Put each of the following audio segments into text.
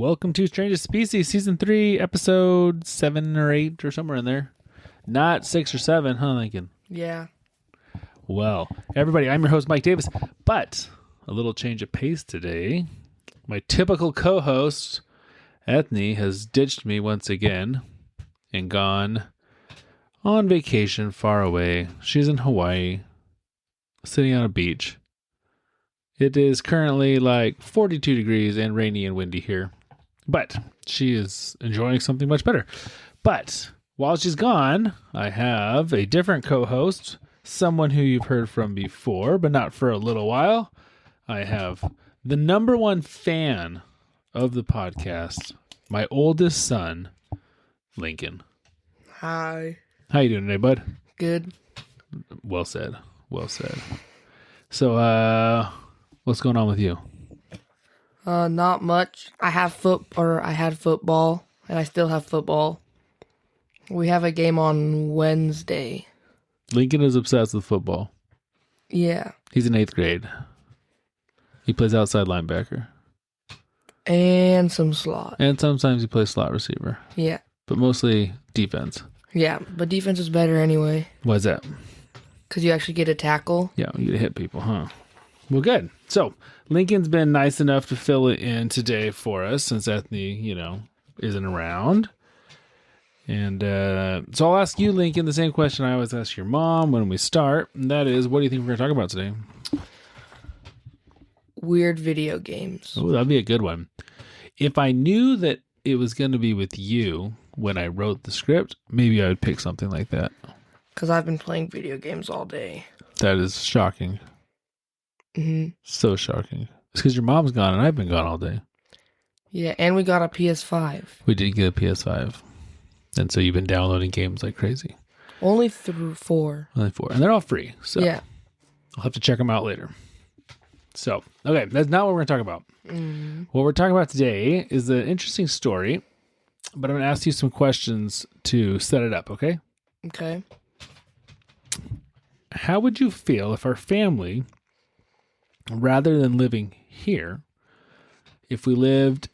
Welcome to Strangest Species, Season 3, Episode 7 or 8 or somewhere in there. Not 6 or 7, huh, Lincoln? Yeah. Well, everybody, I'm your host, Mike Davis, but a little change of pace today. My typical co-host, Ethney, has ditched me once again and gone on vacation far away. She's in Hawaii, sitting on a beach. It is currently like 42 degrees and rainy and windy here, but she is enjoying something much better. But while she's gone, I have a different co-host, someone who you've heard from before, but not for a little while. I have the number one fan of the podcast, my oldest son, Lincoln. Hi. How you doing today, bud? Good. Well said. Well said. So, what's going on with you? Not much. I had football, and I still have football. We have a game on Wednesday. Lincoln is obsessed with football. Yeah. He's in 8th grade. He plays outside linebacker. And some slot. And sometimes he plays slot receiver. Yeah. But mostly defense. Yeah, but defense is better anyway. Why is that? Because you actually get a tackle. Yeah, you get to hit people, huh? Well, good. So, Lincoln's been nice enough to fill it in today for us since Ethney, isn't around. And so I'll ask you, Lincoln, the same question I always ask your mom when we start. And that is, what do you think we're going to talk about today? Weird video games. Oh, that'd be a good one. If I knew that it was going to be with you when I wrote the script, maybe I would pick something like that. Because I've been playing video games all day. That is shocking. Mm-hmm. So shocking. It's because your mom's gone and I've been gone all day. Yeah, and we got a PS5. We did get a PS5. And so you've been downloading games like crazy. Only through 4. Only 4. And they're all free. So yeah. I'll have to check them out later. So, okay, that's not what we're going to talk about. Mm. What we're talking about today is an interesting story, but I'm going to ask you some questions to set it up, okay? Okay. How would you feel if our family, rather than living here, if we lived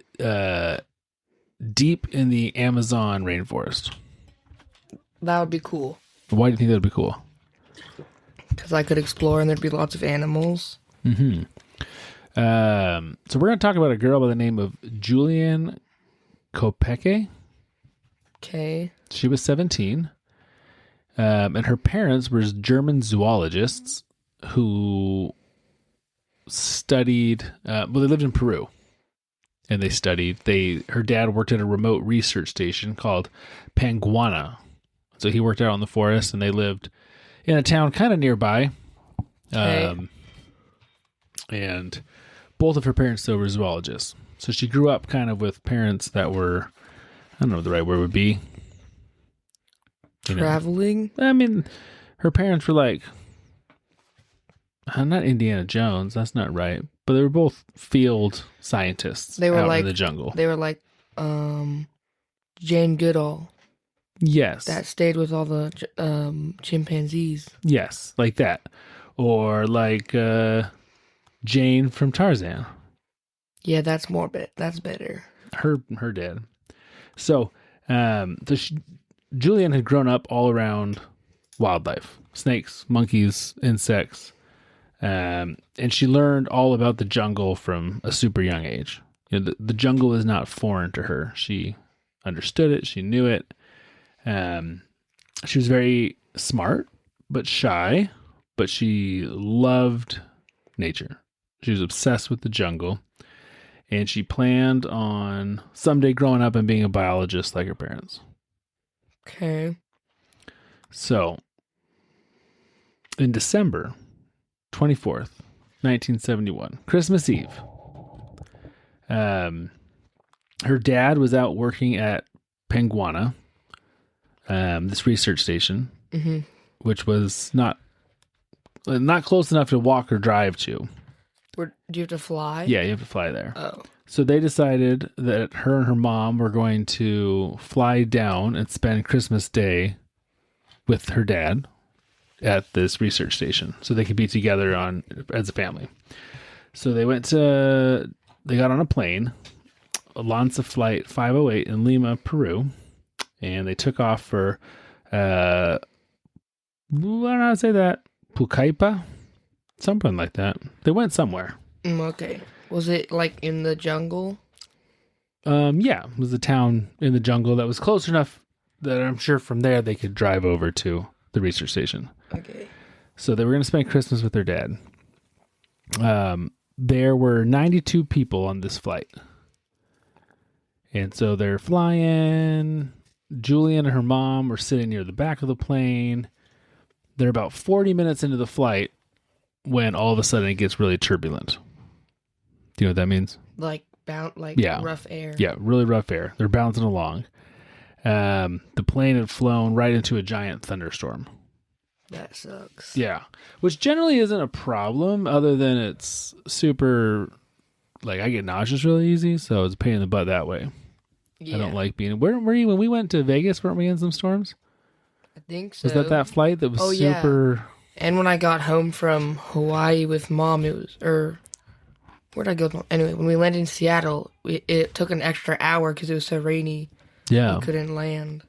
deep in the Amazon rainforest? That would be cool. Why do you think that would be cool? Because I could explore and there'd be lots of animals. Mm-hmm. So we're going to talk about a girl by the name of Julian Kopeke. Okay. She was 17. And her parents were German zoologists who studied, they lived in Peru. And they studied, her dad worked at a remote research station called Panguana. So he worked out in the forest and they lived in a town kind of nearby. Okay. And both of her parents, though, were zoologists. So she grew up kind of with parents that were, I don't know what the right word would be. Traveling? I mean, her parents were like, not Indiana Jones, that's not right. But they were both field scientists out in the jungle. They were like Jane Goodall. Yes. That stayed with all the chimpanzees. Yes, like that. Or like Jane from Tarzan. Yeah, that's better. Her dad. So, Julian had grown up all around wildlife, snakes, monkeys, insects, and she learned all about the jungle from a super young age. The jungle is not foreign to her. She understood it. She knew it. She was very smart, but shy, but she loved nature. She was obsessed with the jungle, and she planned on someday growing up and being a biologist like her parents. Okay. So, in December 24th, 1971, Christmas Eve, her dad was out working at Panguana, this research station, mm-hmm. which was not close enough to walk or drive to. Do you have to fly? Yeah, you have to fly there. Oh. So they decided that her and her mom were going to fly down and spend Christmas Day with her dad at this research station so they could be together as a family. So they got on a plane, Lanza Flight 508 in Lima, Peru. And they took off for, I don't know how to say that, Pucallpa? Something like that. They went somewhere. Okay. Was it like in the jungle? Yeah, it was a town in the jungle that was close enough that I'm sure from there they could drive over to the research station. Okay. So they were going to spend Christmas with their dad. There were 92 people on this flight. And so they're flying. Julian and her mom were sitting near the back of the plane. They're about 40 minutes into the flight when all of a sudden it gets really turbulent. Do you know what that means? Like rough air. Yeah, really rough air. They're bouncing along. The plane had flown right into a giant thunderstorm. That sucks. Yeah, which generally isn't a problem other than it's super, like, I get nauseous really easy, so it's a pain in the butt that way. Yeah. I don't like being... Where were you when we went to Vegas? Weren't we in some storms? I think so. Was that flight that was super... Yeah. And when I got home from Hawaii with Mom, it was... where'd I go? Anyway, when we landed in Seattle, it took an extra hour because it was so rainy. Yeah. We couldn't land.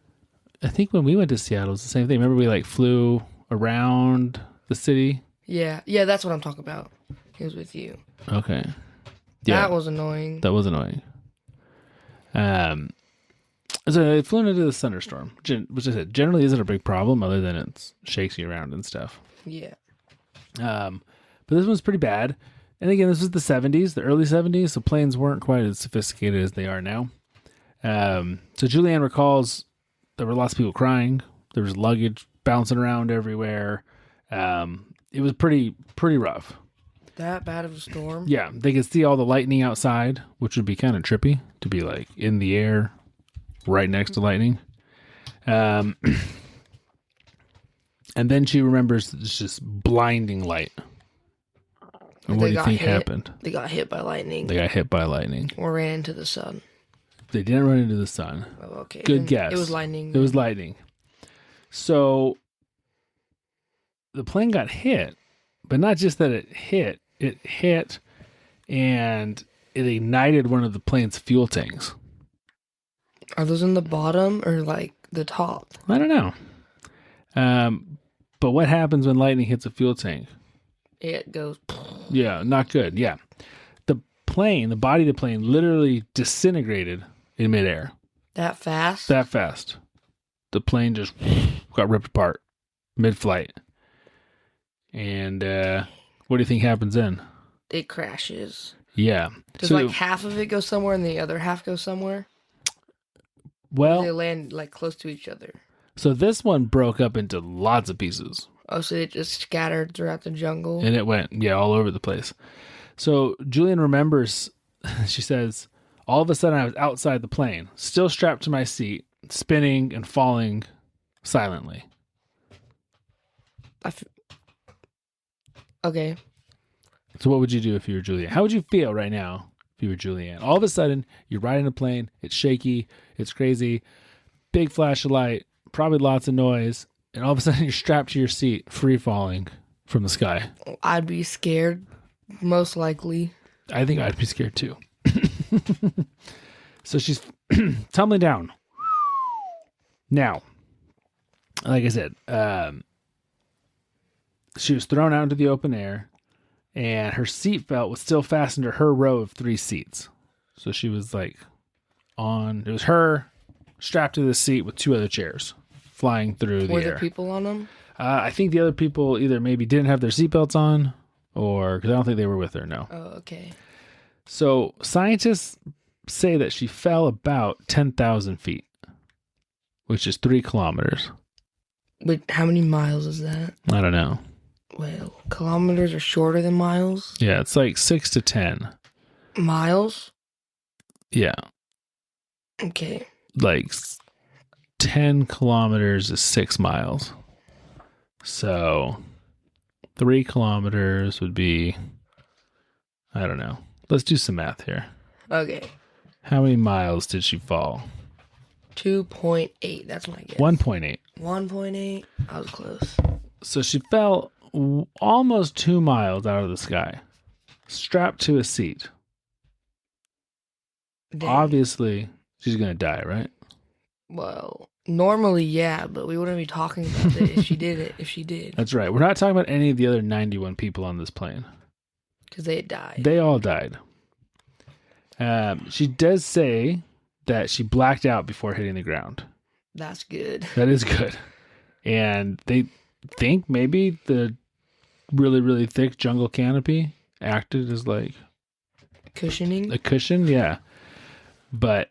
I think when we went to Seattle, it was the same thing. Remember we flew around the city? Yeah, that's what I'm talking about. It was with you. Okay. Yeah. That was annoying. That was annoying. So they flew into the thunderstorm, which I said generally isn't a big problem other than it shakes you around and stuff. Yeah. But this one's pretty bad. And again, this was the 70s, the early 70s, so planes weren't quite as sophisticated as they are now. So Julianne recalls there were lots of people crying. There was luggage bouncing around everywhere. It was pretty rough. That bad of a storm? Yeah, they could see all the lightning outside, which would be kind of trippy to be like in the air right next to lightning. And then she remembers this just blinding light. And what do you think happened? They got hit by lightning. They got hit by lightning. Or ran into the sun. They didn't run into the sun. Oh, okay. Good guess. It was lightning. It was lightning. So the plane got hit, but not just that it hit and it ignited one of the plane's fuel tanks. Are those in the bottom or like the top? I don't know. But what happens when lightning hits a fuel tank? It goes... Yeah, not good. Yeah. The body of the plane literally disintegrated in midair. That fast? That fast. The plane just got ripped apart mid-flight. And what do you think happens then? It crashes. Yeah. Does half of it go somewhere and the other half go somewhere? Well... They land close to each other. So this one broke up into lots of pieces. Oh, so it just scattered throughout the jungle? And it went, all over the place. So Julian remembers, she says, all of a sudden I was outside the plane, still strapped to my seat, spinning and falling silently. Okay. So what would you do if you were Julianne? How would you feel right now if you were Julianne? All of a sudden, you're riding a plane, it's shaky, it's crazy, big flash of light, probably lots of noise, and all of a sudden you're strapped to your seat, free falling from the sky. I'd be scared, most likely. I think I'd be scared too. So she's tumbling down. Now, like I said, she was thrown out into the open air, and her seatbelt was still fastened to her row of 3 seats. So she was it was her strapped to the seat with 2 other chairs flying through the air. Were there people on them? I think the other people either maybe didn't have their seatbelts on, or because I don't think they were with her, no. Oh, okay. So scientists say that she fell about 10,000 feet, which is 3 kilometers. But how many miles is that? I don't know. Well, kilometers are shorter than miles. Yeah, it's like 6 to 10. Miles? Yeah. Okay. 10 kilometers is 6 miles. So 3 kilometers would be, I don't know. Let's do some math here. Okay. How many miles did she fall? 2.8. That's my guess. 1.8. 1.8. I was close. So she fell almost 2 miles out of the sky, strapped to a seat. Dang. obviously she's going to die, right? Well, normally, yeah, but we wouldn't be talking about it if she did it. If she did, That's right. We're not talking about any of the other 91 people on this plane. because they had died. They all died. She does say that she blacked out before hitting the ground. That's good. That is good. And they think maybe the really, really thick jungle canopy acted as like Cushioning. a cushion. Yeah. But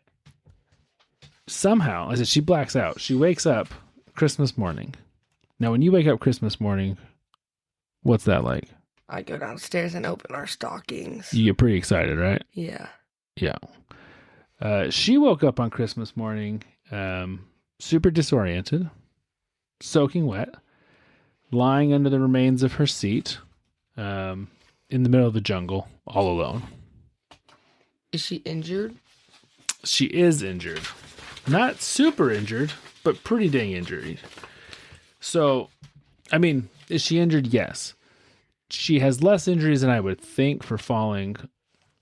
somehow, I said, she blacks out. She wakes up Christmas morning. Now, when you wake up Christmas morning, what's that like? I go downstairs and open our stockings. You get pretty excited, right? Yeah. Yeah. She woke up on Christmas morning, super disoriented, soaking wet, lying under the remains of her seat, in the middle of the jungle, all alone. Is she injured? She is injured. Not super injured, but pretty dang injured. So, I mean, is she injured? Yes. She has less injuries than I would think for falling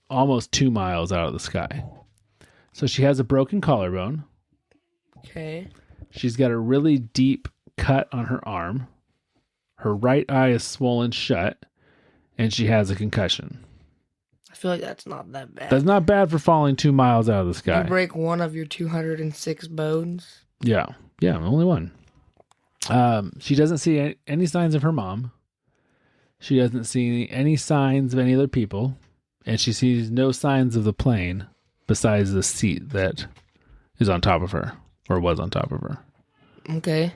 almost 2 miles out of the sky. So she has a broken collarbone. Okay. She's got a really deep cut on her arm. Her right eye is swollen shut, and she has a concussion. I feel like that's not that bad. That's not bad for falling 2 miles out of the sky. You break one of your 206 bones. Yeah, only one. She doesn't see any signs of her mom. She doesn't see any signs of any other people, and she sees no signs of the plane besides the seat that is on top of her, or was on top of her. Okay.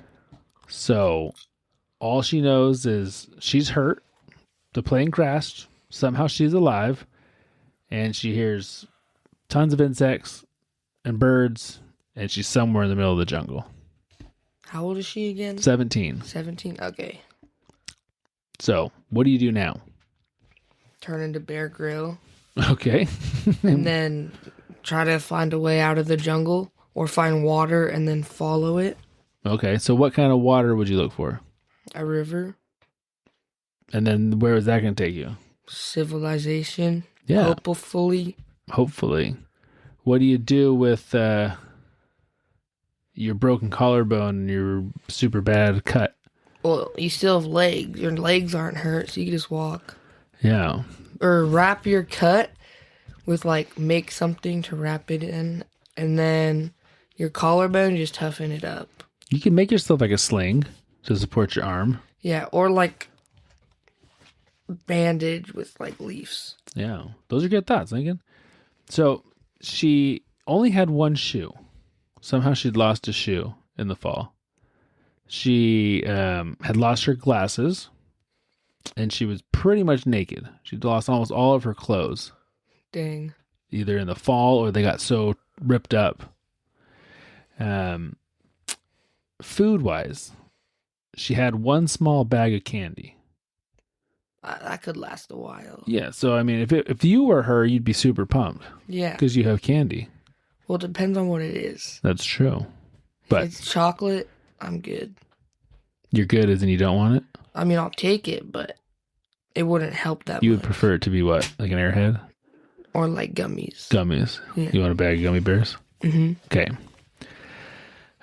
So all she knows is she's hurt. The plane crashed. Somehow she's alive, and she hears tons of insects and birds, and she's somewhere in the middle of the jungle. How old is she again? 17. 17? Okay. So what do you do now? Turn into Bear Grylls. Okay. And then try to find a way out of the jungle, or find water and then follow it. Okay, so what kind of water would you look for? A river. And then where is that going to take you? Civilization. Yeah. Hopefully. What do you do with your broken collarbone and your super bad cut? Well, you still have legs. Your legs aren't hurt, so you can just walk. Yeah. Or wrap your cut with, like, make something to wrap it in. And then your collarbone, just toughen it up. You can make yourself like a sling to support your arm. Yeah, or, like, bandage with, like, leaves. Yeah. Those are good thoughts, Lincoln. So she only had one shoe. Somehow she'd lost a shoe in the fall. She had lost her glasses, and she was pretty much naked. She'd lost almost all of her clothes. Dang. Either in the fall or they got so ripped up. Food-wise, she had one small bag of candy. That could last a while. Yeah, so I mean, if you were her, you'd be super pumped. Yeah. Because you have candy. Well, it depends on what it is. That's true. But if it's chocolate, I'm good. You're good as in you don't want it? I mean, I'll take it, but it wouldn't help that You much. would prefer it to be what? Like an Airhead? Or like gummies. Gummies. Yeah. You want a bag of gummy bears? Mm-hmm. Okay.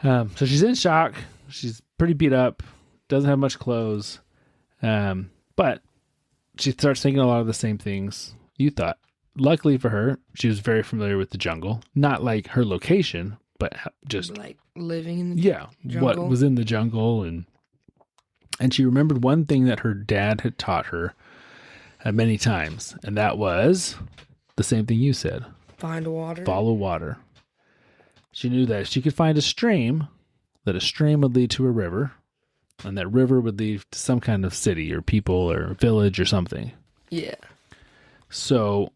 So she's in shock. She's pretty beat up. Doesn't have much clothes. But she starts thinking a lot of the same things you thought. Luckily for her, she was very familiar with the jungle. Not like her location, but just Like living in the jungle. What was in the jungle. And she remembered one thing that her dad had taught her many times, and that was the same thing you said. Find water. Follow water. She knew that if she could find a stream, that a stream would lead to a river, and that river would lead to some kind of city or people or village or something. Yeah. So,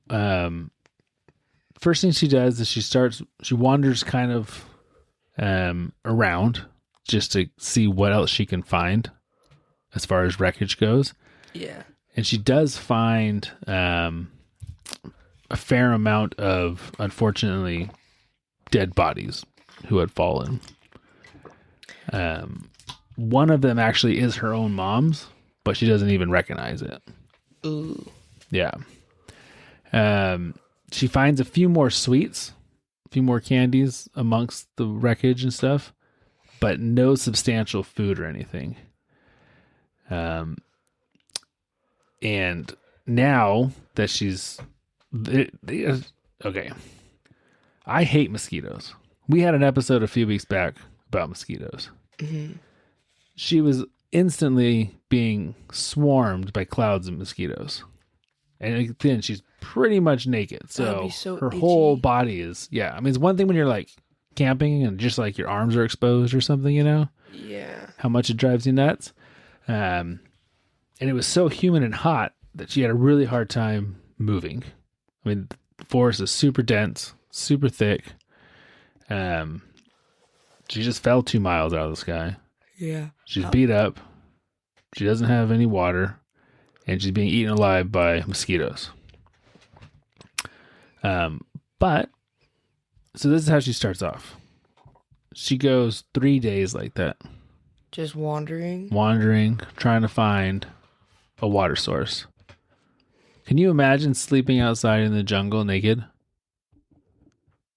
first thing she does is she wanders kind of around just to see what else she can find as far as wreckage goes. Yeah. And she does find a fair amount of, unfortunately, dead bodies who had fallen. One of them actually is her own mom's, but she doesn't even recognize it. Ooh. Yeah. She finds a few more sweets few more candies amongst the wreckage and stuff, but no substantial food or anything. And now that she's okay, I hate mosquitoes. We had an episode a few weeks back about mosquitoes. Mm-hmm. She was instantly being swarmed by clouds of mosquitoes. And then she's pretty much naked. So, her itchy. whole body is, I mean, it's one thing when you're like camping and just like your arms are exposed or something, you know? Yeah. How much it drives you nuts. And it was so humid and hot that she had a really hard time moving. I mean, the forest is super dense, super thick. She just fell 2 miles out of the sky. Yeah. She's beat up. She doesn't have any water. And she's being eaten alive by mosquitoes. But, so this is how she starts off. She goes 3 days like that. Just wandering, trying to find a water source. Can you imagine sleeping outside in the jungle naked?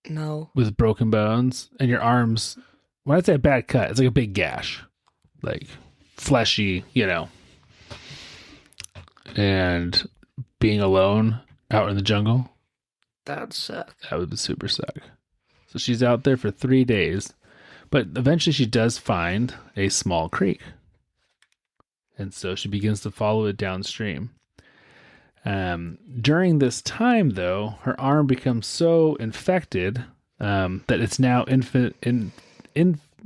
No. With broken bones and your arms, when I say a bad cut, it's like a big gash. Like fleshy, you know. And being alone out in the jungle. That would suck. That would super suck. So she's out there for 3 days. But eventually she does find a small creek. And so she begins to follow it downstream. During this time, though, her arm becomes so infected that it's now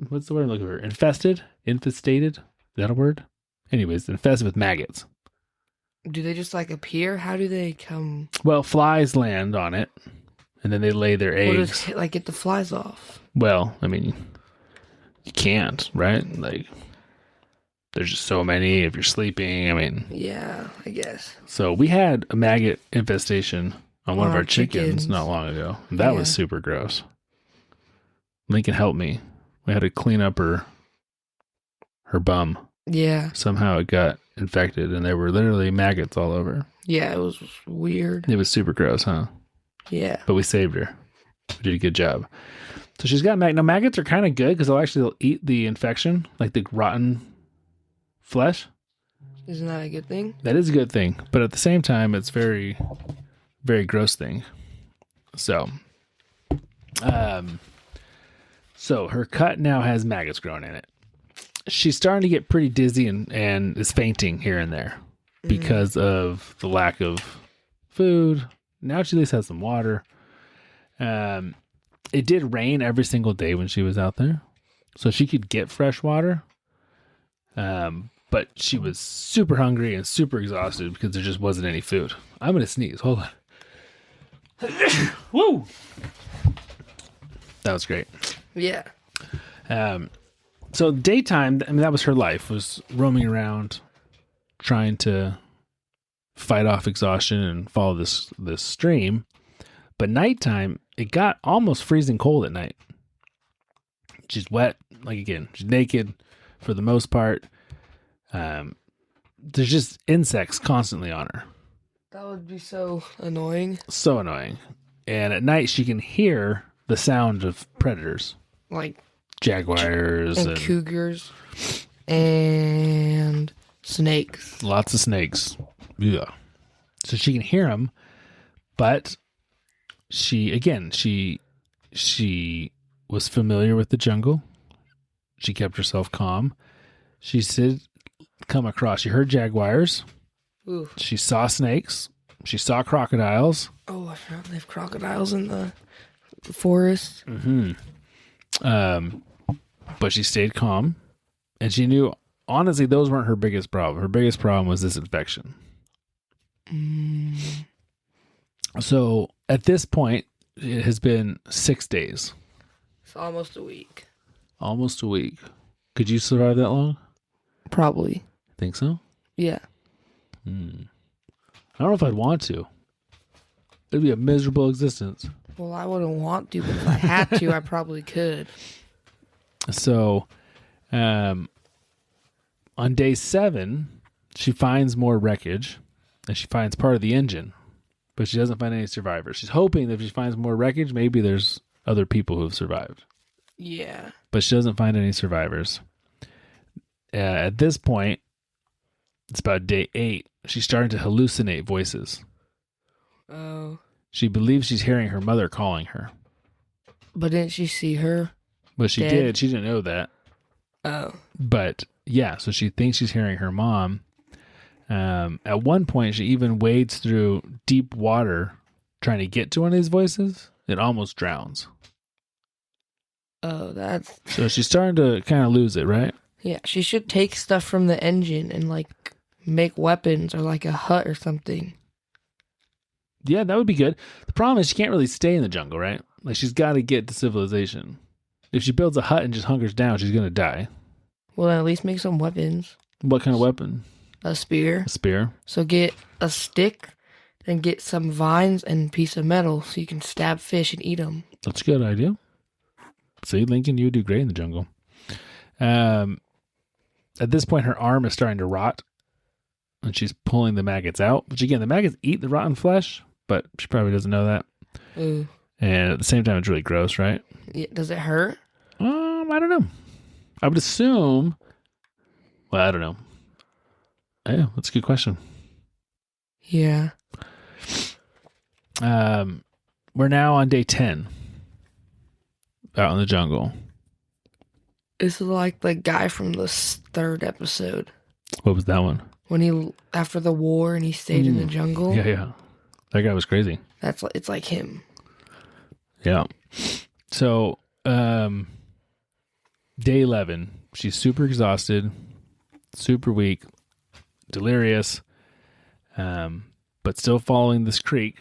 what's the word I'm looking for? Infested? Infestated? Is that a word? Anyways, infested with maggots. Do they just like appear? How do they come? Well, flies land on it, and then they lay their eggs. What does get the flies off? Well, I mean, you can't, right? Like, there's just so many if you're sleeping. I mean, yeah, I guess. So we had a maggot infestation on one of our chickens not long ago. That was super gross. Lincoln helped me. We had to clean up her bum. Yeah. Somehow it got infected, and there were literally maggots all over. Yeah, it was weird. It was super gross, huh? Yeah. But we saved her. We did a good job. So she's got maggots. Now, maggots are kind of good because they'll eat the infection, like the rotten flesh. Isn't that a good thing? That is a good thing. But at the same time, it's very, very gross thing. So, so her cut now has maggots growing in it. She's starting to get pretty dizzy and is fainting here and there because of the lack of food. Now she at least has some water. It did rain every single day when she was out there, so she could get fresh water. But she was super hungry and super exhausted because there just wasn't any food. I'm going to sneeze. Hold on. Woo! That was great. Yeah. So daytime, I mean, that was her life, was roaming around, trying to fight off exhaustion and follow this stream. But nighttime, it got almost freezing cold at night. She's wet, like again, she's naked for the most part. There's just insects constantly on her. That would be so annoying. So annoying. And at night, she can hear the sound of predators. Like jaguars and cougars and snakes. Lots of snakes. Yeah. So she can hear them, but she was familiar with the jungle. She kept herself calm. She heard jaguars. Ooh. She saw snakes. She saw crocodiles. Oh, I forgot they have crocodiles in the forest. Mm-hmm. But she stayed calm, and she knew, honestly, those weren't her biggest problem. Her biggest problem was this infection. So at this point, it has been 6 days. It's almost a week. Almost a week. Could you survive that long? Probably. Think so? Yeah. I don't know if I'd want to. It'd be a miserable existence. Well, I wouldn't want to, but if I had to, I probably could. So, on day 7, she finds more wreckage, and she finds part of the engine, but she doesn't find any survivors. She's hoping that if she finds more wreckage, maybe there's other people who have survived. Yeah. But she doesn't find any survivors. At this point, it's about day 8. She's starting to hallucinate voices. Oh. She believes she's hearing her mother calling her. But didn't she see her? Well, she dead? did. She didn't know that. Oh. But yeah, so she thinks she's hearing her mom. At one point, she even wades through deep water trying to get to one of these voices. It almost drowns. Oh, that's... So she's starting to kind of lose it, right? Yeah, she should take stuff from the engine and, like, make weapons or, like, a hut or something. Yeah, that would be good. The problem is she can't really stay in the jungle, right? Like, she's got to get to civilization. If she builds a hut and just hunkers down, she's going to die. Well, at least make some weapons. What kind of weapon? A spear. A spear? So get a stick and get some vines and a piece of metal so you can stab fish and eat them. That's a good idea. See, Lincoln, you would do great in the jungle. At this point, her arm is starting to rot, and she's pulling the maggots out. Which, again, the maggots eat the rotten flesh, but she probably doesn't know that. Ooh. And at the same time, it's really gross, right? Yeah, does it hurt? I don't know. I would assume... Well, I don't know. Yeah, that's a good question. Yeah. We're now on day 10. Out in the jungle. This is like the guy from the 3rd episode. What was that one? When he, after the war and he stayed in the jungle. Yeah. That guy was crazy. It's like him. Yeah. So, day 11, she's super exhausted, super weak, delirious, but still following this creek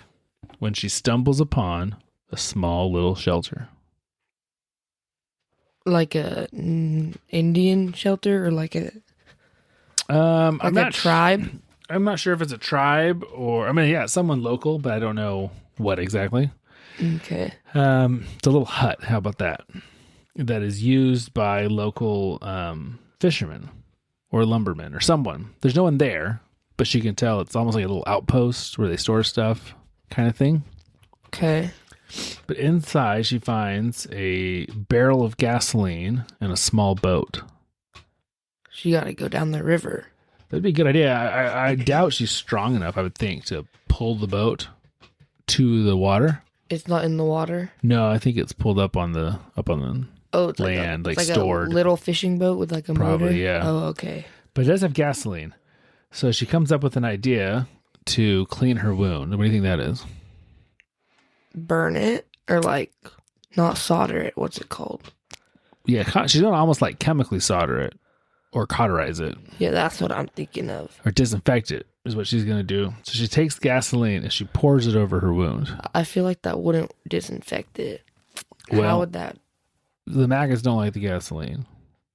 when she stumbles upon a small little shelter. Like a Indian shelter or like a tribe? I'm not sure if it's a tribe or, someone local, but I don't know what exactly. Okay. It's a little hut. How about that? That is used by local fishermen or lumbermen or someone. There's no one there, but she can tell it's almost like a little outpost where they store stuff kind of thing. Okay. But inside, she finds a barrel of gasoline and a small boat. She got to go down the river. That'd be a good idea. I doubt she's strong enough, I would think, to pull the boat to the water. It's not in the water? No, I think it's pulled up on the it's land, like stored. A little fishing boat with like a Probably, motor? yeah. Oh, okay. But it does have gasoline. So she comes up with an idea to clean her wound. What do you think that is? Burn it? Or like, not solder it. What's it called? Yeah, she's going to almost like chemically solder it or cauterize it. Yeah, that's what I'm thinking of. Or disinfect it is what she's going to do. So she takes gasoline and she pours it over her wound. I feel like that wouldn't disinfect it. Well, how would that? The maggots don't like the gasoline.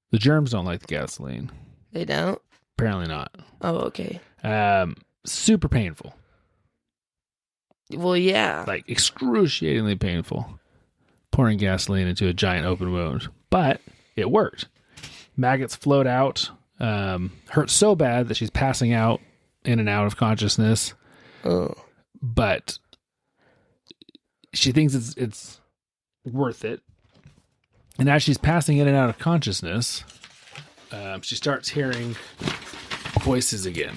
The germs don't like the gasoline. They don't? Apparently not. Oh, okay. Super painful. Well, yeah. Like excruciatingly painful. Pouring gasoline into a giant open wound. But it worked. Maggots float out. Hurt so bad that she's passing out in and out of consciousness. Oh. But she thinks it's worth it. And as she's passing in and out of consciousness, she starts hearing voices again.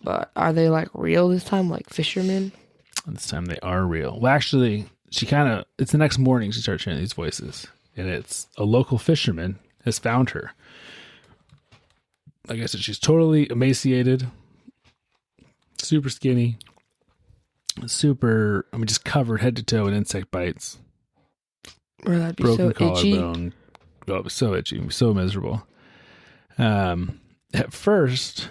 But are they like real this time, like fishermen? This time they are real. Well, actually, it's the next morning she starts hearing these voices. And it's a local fisherman has found her. Like I said, she's totally emaciated, super skinny, just covered head to toe in insect bites. Or that'd be Broken so itchy. collarbone. Oh, it was so itchy, so miserable. At first,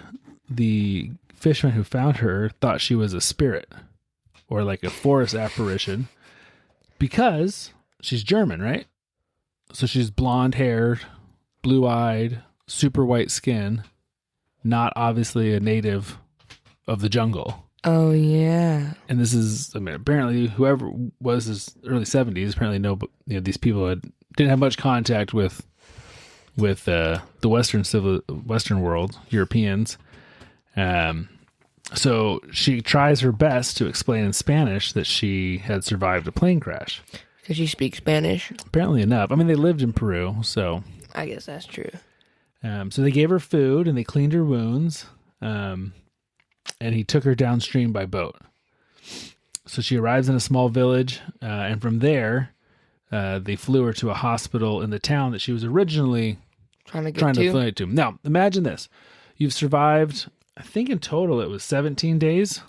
the fisherman who found her thought she was a spirit or like a forest apparition because she's German, right? So she's blonde haired, blue eyed, super white skin, not obviously a native of the jungle. Oh, yeah. And this is, apparently whoever was his early 70s, apparently these people didn't have much contact with the Western world, Europeans. So she tries her best to explain in Spanish that she had survived a plane crash. Because she speaks Spanish. Apparently enough. I mean, they lived in Peru, so. I guess that's true. So they gave her food and they cleaned her wounds. And he took her downstream by boat. So she arrives in a small village, and from there, they flew her to a hospital in the town that she was originally Trying to fly to. Now, imagine this. You've survived, I think in total it was 17 days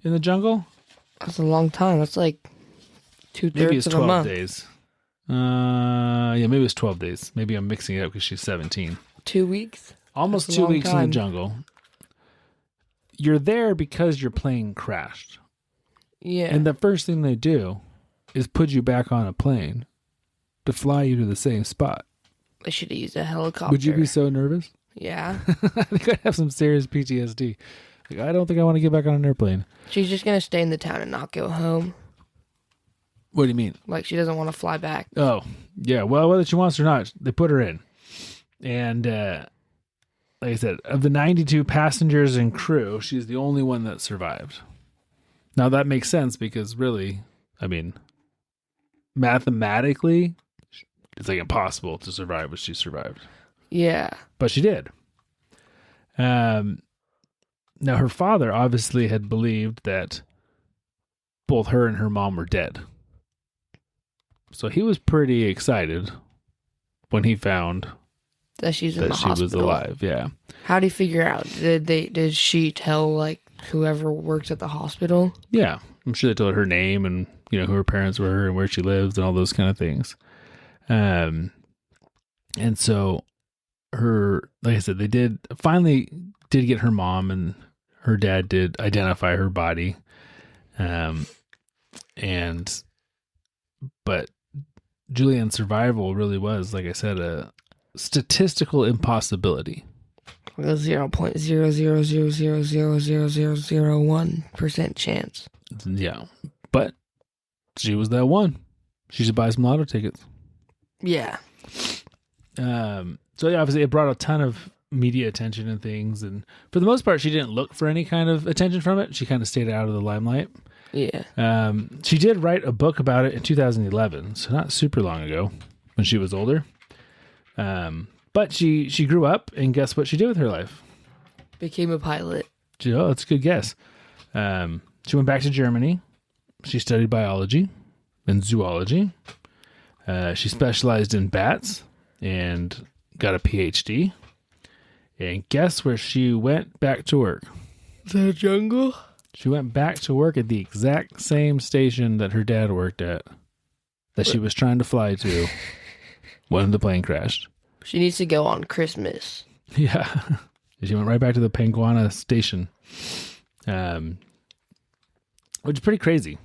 in the jungle. That's a long time. That's like 2/3 Maybe it's of 12 a month. days. Yeah, maybe it's 12 days. Maybe I'm mixing it up because she's 17. 2 weeks? Almost That's a 2 long weeks in the time. jungle. You're there because your plane crashed. Yeah. And the first thing they do is put you back on a plane to fly you to the same spot. They should have used a helicopter. Would you be so nervous? Yeah. I think I'd have some serious PTSD. Like, I don't think I want to get back on an airplane. She's just going to stay in the town and not go home. What do you mean? Like, she doesn't want to fly back. Oh, yeah. Well, whether she wants or not, they put her in. And like I said, of the 92 passengers and crew, she's the only one that survived. Now, that makes sense because really, I mean, mathematically, it's like impossible to survive what she survived. Yeah. But she did. Now, her father obviously had believed that both her and her mom were dead. So he was pretty excited when he found That she's in that the she hospital. was alive. Yeah. How do you figure out? Did she tell, like, whoever works at the hospital? Yeah. I'm sure they told her name and, you know, who her parents were and where she lived and all those kind of things. And so her, like I said, they finally did get her mom, and her dad did identify her body. But Julianne's survival really was, like I said, a statistical impossibility. Like a 0.000000001% chance. Yeah. But she was that one. She should buy some lotto tickets. Yeah. So yeah, obviously it brought a ton of media attention and things, and for the most part she didn't look for any kind of attention from it. She kind of stayed out of the limelight. Yeah. She did write a book about it in 2011, so not super long ago when she was older. But she grew up, and guess what she did with her life? Became a pilot. Oh, that's a good guess. She went back to Germany. She studied biology and zoology. She specialized in bats and got a PhD. And guess where she went back to work? The jungle? She went back to work at the exact same station that her dad worked at, that she was trying to fly to when the plane crashed. She needs to go on Christmas. Yeah. She went right back to the Panguana station, which is pretty crazy.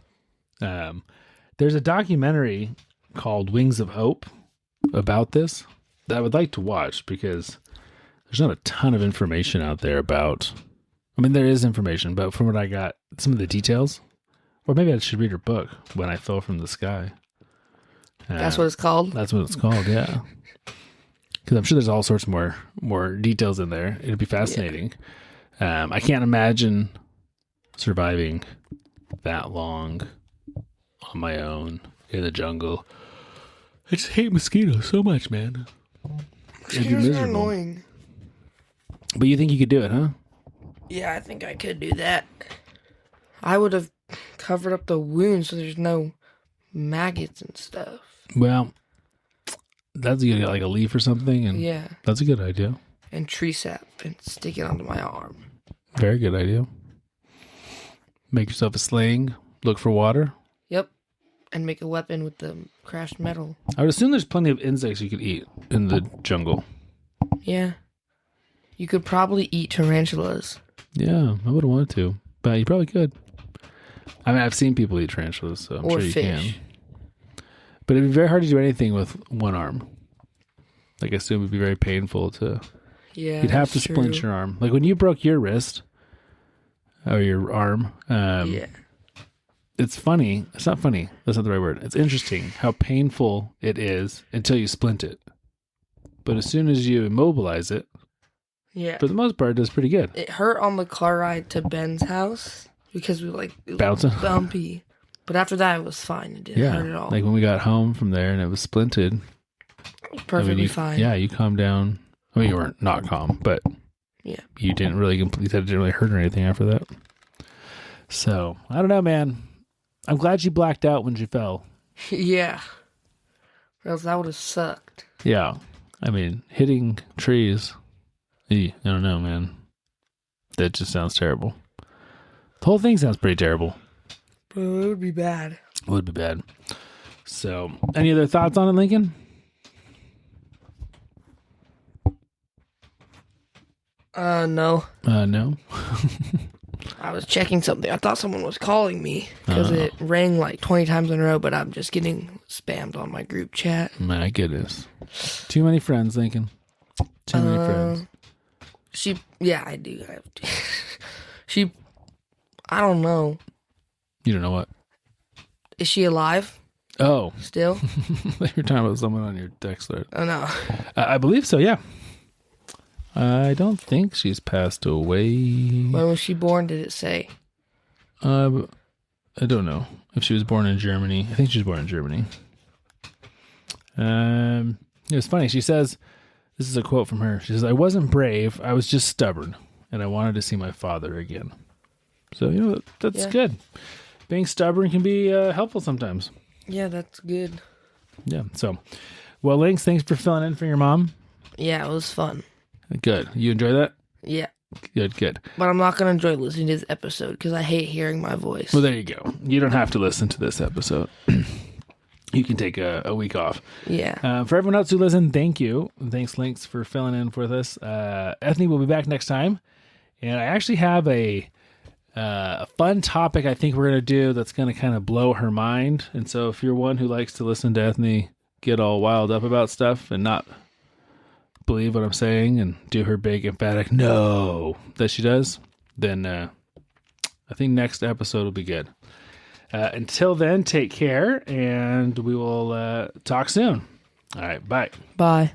There's a documentary called Wings of Hope about this that I would like to watch because there's not a ton of information out there about. I mean, there is information, but from what I got, some of the details, or maybe I should read her book, When I Fell from the Sky. That's what it's called? That's what it's called, yeah. Because I'm sure there's all sorts more details in there. It'd be fascinating. Yeah. I can't imagine surviving that long on my own in the jungle. I just hate mosquitoes so much, man. It'd be Mosquitoes are miserable. annoying. But you think you could do it, huh? Yeah, I think I could do that. I would have covered up the wound so there's no maggots and stuff. Well, that's you get like a leaf or something, and Yeah. that's a good idea. And tree sap and stick it onto my arm. Very good idea. Make yourself a sling. Look for water. Yep. And make a weapon with the crashed metal. I would assume there's plenty of insects you could eat in the jungle. Yeah. You could probably eat tarantulas. Yeah, I would have wanted to, but you probably could. I mean, I've seen people eat tarantulas, so I'm Or sure you fish. can. But it'd be very hard to do anything with one arm. Like, I assume it'd be very painful to. Yeah. You'd have to that's splint true. your arm. Like when you broke your wrist or your arm. Yeah. It's funny. It's not funny. That's not the right word. It's interesting how painful it is until you splint it. But as soon as you immobilize it, Yeah. for the most part, it does pretty good. It hurt on the car ride to Ben's house because it was Bouncing? bumpy. But after that, it was fine. It didn't hurt at all. Like when we got home from there and it was splinted. Perfectly fine. Yeah, you calmed down. I mean, you weren't not calm, but you didn't really complete that. It didn't really hurt or anything after that. So, I don't know, man. I'm glad you blacked out when you fell. Yeah. Or else that would have sucked. Yeah. I mean, hitting trees. I don't know, man. That just sounds terrible. The whole thing sounds pretty terrible. But it would be bad. It would be bad. So, any other thoughts on it, Lincoln? No. No. I was checking something. I thought someone was calling me because it rang like 20 times in a row, but I'm just getting spammed on my group chat. My goodness. Too many friends, Lincoln. Too many friends. I do. I have to. I don't know. You don't know what? Is she alive? Oh. Still? You're talking about someone on your text thread. Oh, no. I believe so, yeah. I don't think she's passed away. When was she born, did it say? I don't know if she was born in Germany. I think she was born in Germany. It was funny. She says, this is a quote from her. She says, I wasn't brave. I was just stubborn. And I wanted to see my father again. So, that's good. Being stubborn can be helpful sometimes. Yeah, that's good. Yeah. So, well, Lynx, thanks for filling in for your mom. Yeah, it was fun. Good. You enjoy that? Yeah. Good. But I'm not going to enjoy listening to this episode because I hate hearing my voice. Well, there you go. You don't have to listen to this episode. You can take a week off. Yeah. For everyone else who listened, thank you. Thanks, Lynx, for filling in for this. Ethney will be back next time. And I actually have a fun topic I think we're going to do that's going to kind of blow her mind. And so if you're one who likes to listen to Ethney get all wild up about stuff and not believe what I'm saying and do her big emphatic no that she does, then I think next episode will be good. Until then, take care, and we will talk soon. All right, bye. Bye.